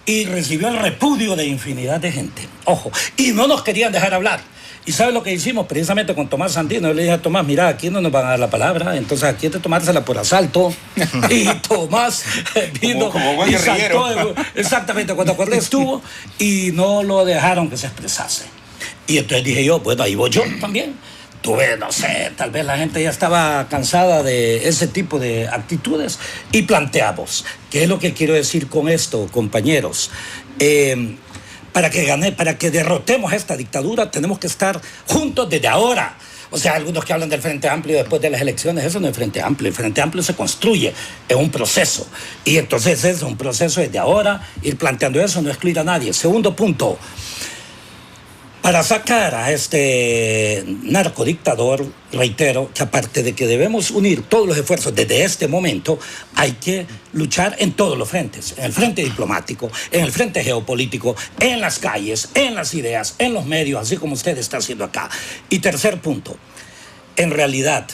E: Y recibió el repudio de infinidad de gente. Ojo, y no nos querían dejar hablar. ¿Y sabe lo que hicimos precisamente con Tomás Sandino? Yo le dije a Tomás, mira, aquí no nos van a dar la palabra, entonces aquí hay que tomársela por asalto. Y Tomás vino
D: como buen
E: y
D: guerrillero.
E: saltó, exactamente, cuando Cortés estuvo, y no lo dejaron que se expresase. Y entonces dije yo, bueno, ahí voy yo también. Tuve, no sé, tal vez la gente ya estaba cansada de ese tipo de actitudes y planteamos, ¿qué es lo que quiero decir con esto, compañeros? Para que derrotemos esta dictadura tenemos que estar juntos desde ahora. O sea, algunos que hablan del Frente Amplio después de las elecciones, eso no es Frente Amplio. El Frente Amplio se construye, es un proceso. Y entonces es un proceso desde ahora, ir planteando eso, no excluir a nadie. Segundo punto, para sacar a este narcodictador, reitero que aparte de que debemos unir todos los esfuerzos desde este momento, hay que luchar en todos los frentes, en el frente diplomático, en el frente geopolítico, en las calles, en las ideas, en los medios, así como usted está haciendo acá. Y tercer punto, en realidad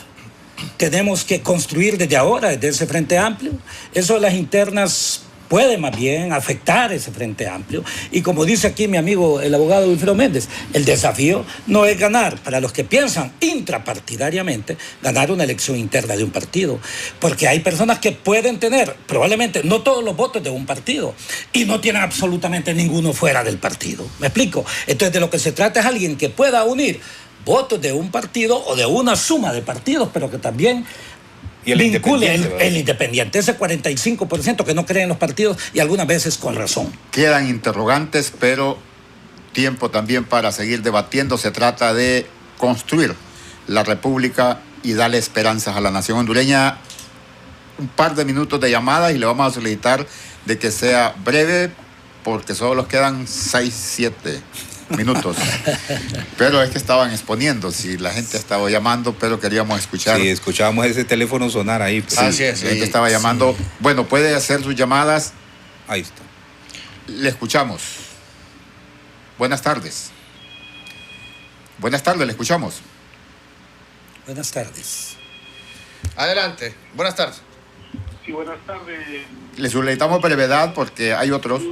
E: tenemos que construir desde ahora, desde ese Frente Amplio, eso de las internas puede más bien afectar ese Frente Amplio. Y como dice aquí mi amigo el abogado Wilfredo Méndez, el desafío no es ganar, para los que piensan intrapartidariamente, ganar una elección interna de un partido. Porque hay personas que pueden tener, probablemente, no todos los votos de un partido y no tienen absolutamente ninguno fuera del partido. ¿Me explico? Entonces de lo que se trata es alguien que pueda unir votos de un partido o de una suma de partidos, pero que también
D: y el
E: vincule
D: independiente,
E: el independiente, ese 45% que no cree en los partidos y algunas veces con razón.
A: Quedan interrogantes, pero tiempo también para seguir debatiendo. Se trata de construir la república y darle esperanzas a la nación hondureña. Un par de minutos de llamada y le vamos a solicitar de que sea breve, porque solo nos quedan 6-7 minutos. Pero es que estaban exponiendo, si la gente estaba llamando, pero queríamos escuchar.
D: Sí, escuchábamos ese teléfono sonar ahí.
A: Sí, así es, la gente estaba llamando. Sí. Bueno, puede hacer sus llamadas.
D: Ahí está.
A: Le escuchamos. Buenas tardes. Buenas tardes, le escuchamos.
E: Buenas tardes.
B: Adelante, buenas tardes.
G: Sí, buenas tardes.
A: Le solicitamos brevedad porque hay otros.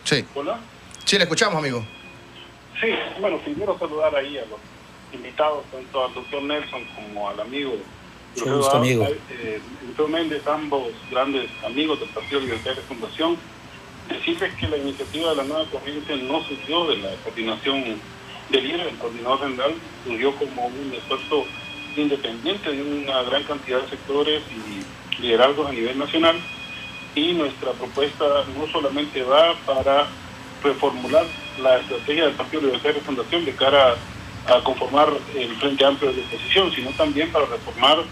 B: Sí.
G: Hola.
B: Sí, le escuchamos, amigo.
G: Sí, bueno, primero saludar ahí a los invitados, tanto al doctor Nelson como al amigo Wilfredo Méndez, ambos grandes amigos del Partido Libertario Fundación. Decirles que la iniciativa de la nueva corriente no surgió de la coordinación del IRE, el coordinador general, surgió como un esfuerzo independiente de una gran cantidad de sectores y liderazgos a nivel nacional. Y nuestra propuesta no solamente va para reformular la estrategia del Partido Libertario Fundación de cara a conformar el Frente Amplio de oposición, sino también para reformar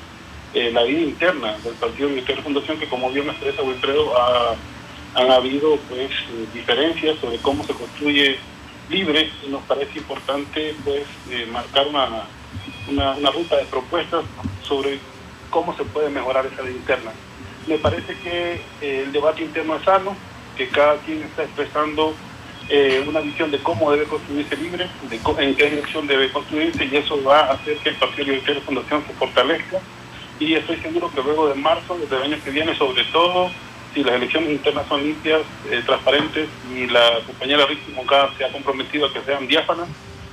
G: la vida interna del Partido Libertario Fundación, que como bien expresa Wilfredo, han habido pues diferencias sobre cómo se construye libre, y nos parece importante pues marcar una ruta de propuestas sobre cómo se puede mejorar esa vida interna. Me parece que el debate interno es sano, que cada quien está expresando una visión de cómo debe construirse Libre, en qué dirección debe construirse, y eso va a hacer que el Partido Libertario Fundación se fortalezca. Y estoy seguro que luego de marzo, desde el año que viene, sobre todo, si las elecciones internas son limpias, transparentes, y la compañera Rixi Moncada se ha comprometido a que sean diáfanas,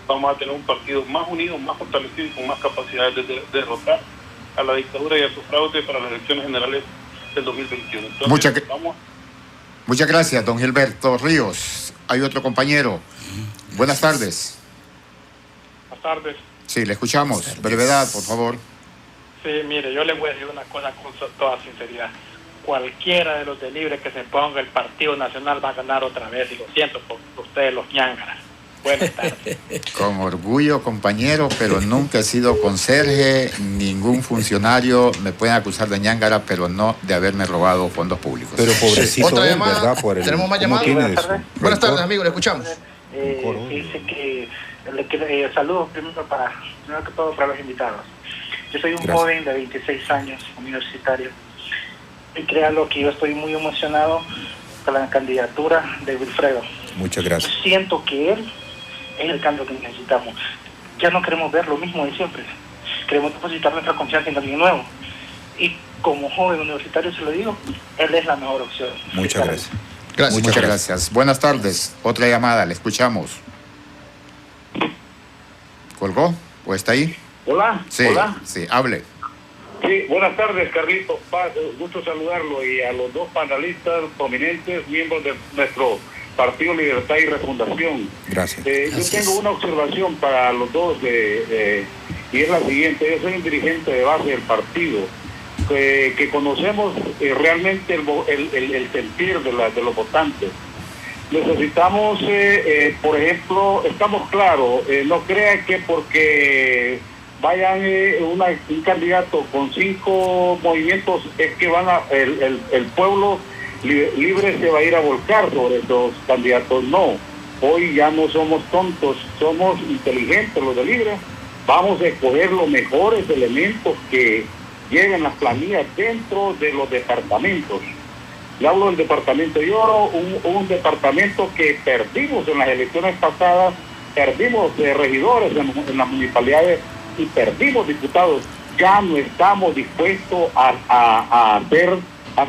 G: vamos a tener un partido más unido, más fortalecido y con más capacidades de derrotar a la dictadura y a su fraude para las elecciones generales del 2021. Entonces,
A: muchas gracias, don Gilberto Ríos. Hay otro compañero. Buenas tardes.
H: Buenas tardes.
A: Sí, le escuchamos. Brevedad, por favor.
H: Sí, mire, yo le voy a decir una cosa con toda sinceridad. Cualquiera de los de Libre que se ponga el Partido Nacional va a ganar otra vez, y lo siento por ustedes, los ñángaras. Buenas tardes.
A: Con orgullo, compañero, pero nunca he sido conserje, ningún funcionario. Me pueden acusar de ñángara, pero no de haberme robado fondos públicos.
D: Pero pobrecito
B: Otra
D: él,
B: llamada.
D: ¿verdad? Por el,
B: ¿Tenemos más llamadas? Buenas tardes, amigo, le escuchamos.
H: Dice que saludos primero que todo para los invitados. Yo soy un joven de 26 años, universitario, y créanlo que yo estoy muy emocionado con la candidatura de Wilfredo.
D: Muchas gracias.
H: Siento que él es el cambio que necesitamos. Ya no queremos ver lo mismo de siempre. Queremos depositar nuestra confianza en alguien nuevo. Y como joven universitario se lo digo, él es la mejor opción.
D: Muchas gracias.
A: Muchas gracias. Buenas tardes. Otra llamada, le escuchamos. ¿Colgó? ¿O está ahí?
I: Hola.
A: Sí,
I: Hola.
A: sí, hable.
I: Sí, buenas tardes, Carlitos Paz. Gusto saludarlo, y a los dos panelistas prominentes, miembros de nuestro Partido Libertad y Refundación.
D: Gracias.
I: Yo tengo una observación para los dos, y es la siguiente. Yo soy un dirigente de base del partido, que conocemos realmente el sentir de los votantes. Necesitamos, por ejemplo, estamos claros, no crean que porque vayan un candidato con 5 movimientos es que el pueblo libre se va a ir a volcar sobre esos candidatos. No, hoy ya no somos tontos, somos inteligentes los de Libre. Vamos a escoger los mejores elementos que lleguen las planillas dentro de los departamentos. Le hablo del departamento de Oro, un departamento que perdimos en las elecciones pasadas, perdimos regidores en las municipalidades y perdimos diputados. Ya no estamos dispuestos a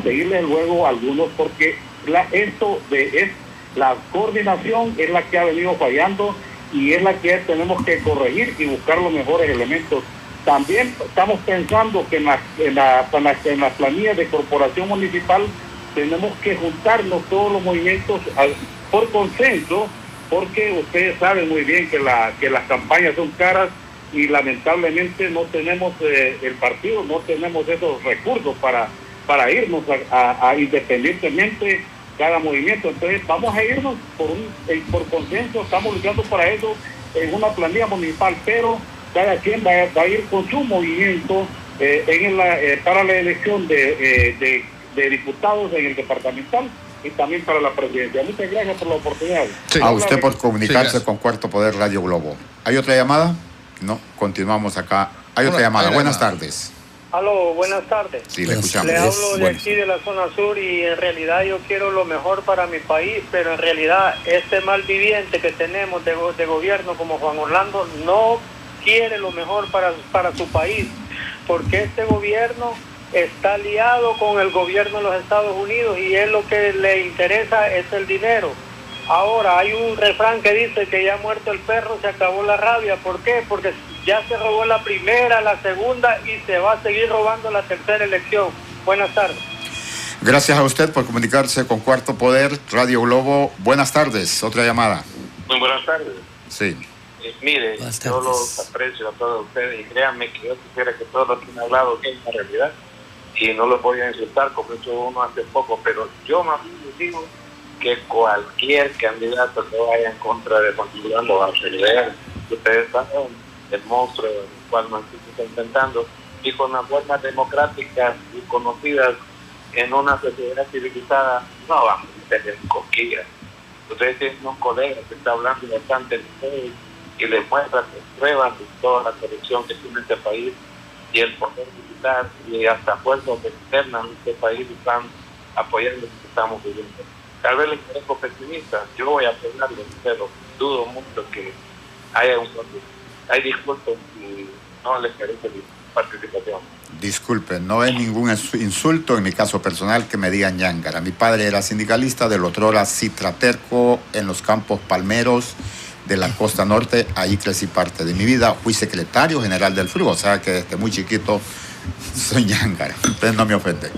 I: seguirle luego a algunos, porque la coordinación es la que ha venido fallando, y es la que tenemos que corregir y buscar los mejores elementos. También estamos pensando que en las planillas de corporación municipal tenemos que juntarnos todos los movimientos por consenso, porque ustedes saben muy bien que las campañas son caras, y lamentablemente no tenemos el partido, no tenemos esos recursos para irnos a independientemente cada movimiento. Entonces vamos a irnos por consenso, estamos luchando para eso en una planilla municipal, pero cada quien va a ir con su movimiento para la elección de diputados en el departamental y también para la presidencia. Muchas gracias por la oportunidad.
A: Sí. A usted por comunicarse con Cuarto Poder Radio Globo. ¿Hay otra llamada? No, continuamos acá. Hay otra llamada. Buenas tardes.
H: Aló, buenas tardes.
A: Sí, le escuchamos.
H: Le hablo de aquí de la zona sur, y en realidad yo quiero lo mejor para mi país, pero en realidad este malviviente que tenemos de gobierno como Juan Orlando no quiere lo mejor para su país, porque este gobierno está aliado con el gobierno de los Estados Unidos, y él lo que le interesa es el dinero. Ahora hay un refrán que dice que ya muerto el perro se acabó la rabia. ¿Por qué? Porque ya se robó la primera, la segunda, y se va a seguir robando la tercera elección. Buenas tardes.
A: Gracias a usted por comunicarse con Cuarto Poder Radio Globo. Buenas tardes. Otra llamada.
G: Muy buenas tardes.
A: Sí.
G: Mire, yo los aprecio a todos ustedes, y créanme que yo quisiera que todos los que han hablado que es una realidad, y no los voy a insultar como hizo uno hace poco, pero yo más bien les digo que cualquier candidato que vaya en contra de Juan Orlando va a perder. Ustedes saben el monstruo del cual Manrique está intentando, y con las formas democráticas y conocidas en una sociedad civilizada no vamos a tener cosquillas. Ustedes tienen un colega que está hablando bastante de ustedes y les muestra con pruebas de toda la corrupción que tiene este país,
J: y el poder militar y hasta fuerzas externas en este país están apoyando lo que estamos viviendo. Tal vez les parezco pesimista, yo voy a apoyarlo, pero dudo mucho que haya un cambio. Hay disculpas y no les parece participación.
A: Disculpen, no es ningún insulto en mi caso personal que me digan ñángara. Mi padre era sindicalista del otrora Citraterco en los campos palmeros de la costa norte. Ahí crecí parte de mi vida. Fui secretario general del FRU, o sea que desde muy chiquito soy ñángara. Ustedes no me ofenden.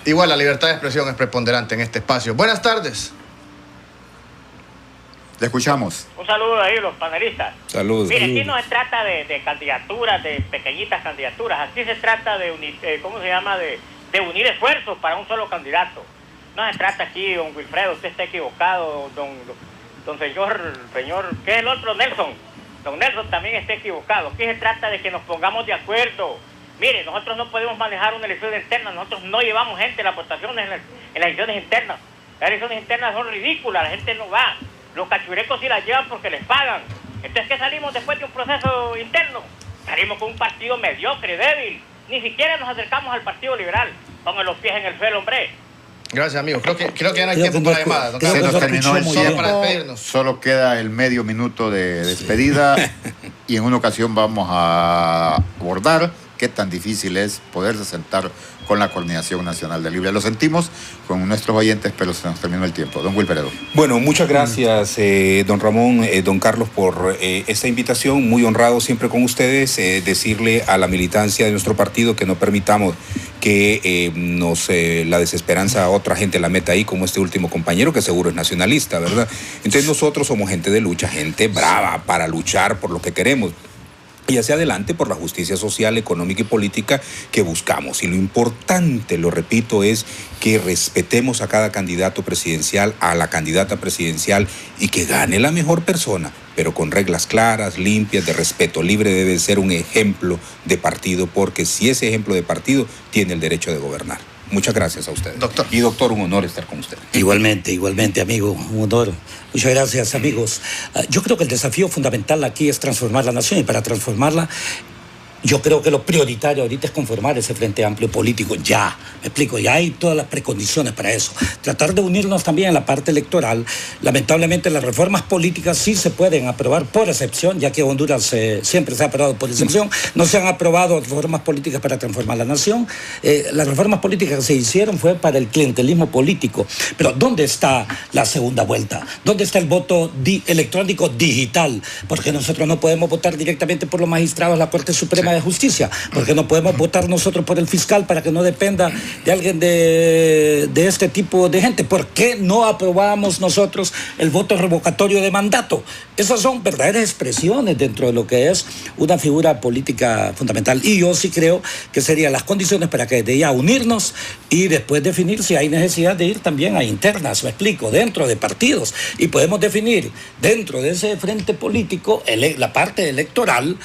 B: Igual la libertad de expresión es preponderante en este espacio. Buenas tardes.
A: Le escuchamos.
K: Un saludo ahí a los panelistas.
D: Saludos.
K: Mire, aquí no se trata de candidaturas, de pequeñitas candidaturas. Aquí se trata de unir, ¿cómo se llama? De unir esfuerzos para un solo candidato. No se trata aquí, don Wilfredo, usted está equivocado, don señor, ¿qué es el otro? Nelson. Don Nelson también está equivocado. Aquí se trata de que nos pongamos de acuerdo. Mire, nosotros no podemos manejar una elección interna, nosotros no llevamos gente a las votaciones en las elecciones internas. Las elecciones internas son ridículas, la gente no va. Los cachurecos sí las llevan porque les pagan. Entonces, ¿qué salimos después de un proceso interno? Salimos con un partido mediocre, débil. Ni siquiera nos acercamos al Partido Liberal. Pongan los pies en el suelo, hombre.
B: Gracias, amigos. Creo que ya no hay tiempo para llamada.
A: Se nos terminó el tiempo.
B: Para despedirnos.
A: Solo queda el medio minuto de despedida y en una ocasión vamos a abordar qué tan difícil es poderse sentar con la Coordinación Nacional de Libre. Lo sentimos con nuestros oyentes, pero se nos terminó el tiempo. Don Wilfredo.
D: Bueno, muchas gracias, don Ramón, don Carlos, por esta invitación. Muy honrado siempre con ustedes. Decirle a la militancia de nuestro partido que no permitamos que la desesperanza a otra gente la meta ahí, como este último compañero, que seguro es nacionalista, ¿verdad? Entonces nosotros somos gente de lucha, gente brava para luchar por lo que queremos. Y hacia adelante por la justicia social, económica y política que buscamos. Y lo importante, lo repito, es que respetemos a cada candidato presidencial, a la candidata presidencial, y que gane la mejor persona, pero con reglas claras, limpias, de respeto libre. Debe ser un ejemplo de partido, porque si ese ejemplo de partido tiene el derecho de gobernar. Muchas gracias a ustedes.
B: Doctor.
D: Y doctor, un honor estar con usted.
E: Igualmente, amigo, un honor. Muchas gracias, amigos. Yo creo que el desafío fundamental aquí es transformar la nación, y para transformarla, yo creo que lo prioritario ahorita es conformar ese frente amplio político. Ya, me explico, ya hay todas las precondiciones para eso. Tratar de unirnos también en la parte electoral. Lamentablemente las reformas políticas sí se pueden aprobar por excepción, ya que Honduras siempre se ha aprobado por excepción. No se han aprobado reformas políticas para transformar la nación. Las reformas políticas que se hicieron fue para el clientelismo político. Pero ¿dónde está la segunda vuelta? ¿Dónde está el voto electrónico digital? Porque nosotros no podemos votar directamente por los magistrados de la Corte Suprema de Justicia, porque no podemos votar nosotros por el fiscal para que no dependa de alguien de este tipo de gente. ¿Por qué no aprobamos nosotros el voto revocatorio de mandato? Esas son verdaderas expresiones dentro de lo que es una figura política fundamental, y yo sí creo que serían las condiciones para que desde ya unirnos y después definir si hay necesidad de ir también a internas, me explico, dentro de partidos, y podemos definir dentro de ese frente político la parte electoral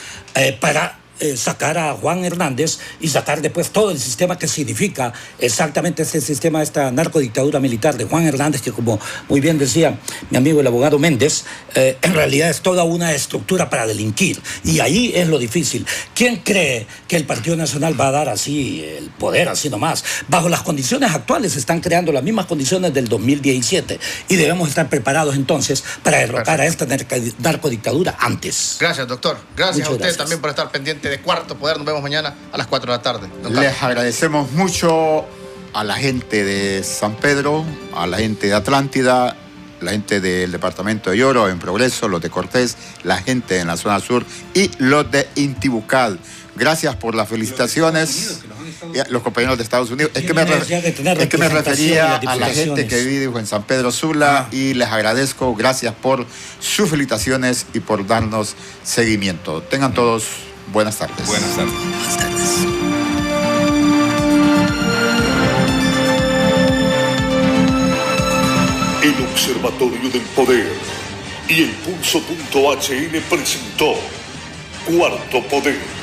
E: para sacar a Juan Hernández y sacar después todo el sistema que significa exactamente este sistema, esta narcodictadura militar de Juan Hernández, que como muy bien decía mi amigo el abogado Méndez, en realidad es toda una estructura para delinquir, y ahí es lo difícil. ¿Quién cree que el Partido Nacional va a dar así el poder, así nomás? Bajo las condiciones actuales se están creando las mismas condiciones del 2017, y debemos estar preparados entonces para derrocar a esta narcodictadura antes.
B: Gracias, doctor. Gracias.
E: Muchas
B: a usted también por estar pendiente de Cuarto Poder. Nos vemos mañana a las 4 de la tarde.
A: Les agradecemos mucho a la gente de San Pedro, a la gente de Atlántida, la gente del departamento de Lloro, en Progreso, los de Cortés, la gente en la zona sur y los de Intibucad. Gracias por las felicitaciones. Los compañeros de Estados Unidos. Es que me refería a la gente que vive en San Pedro Sula, y les agradezco. Gracias por sus felicitaciones y por darnos seguimiento. Tengan todos buenas tardes.
D: Buenas tardes.
E: Buenas tardes.
F: El Observatorio del Poder y el Pulso.hn presentó Cuarto Poder.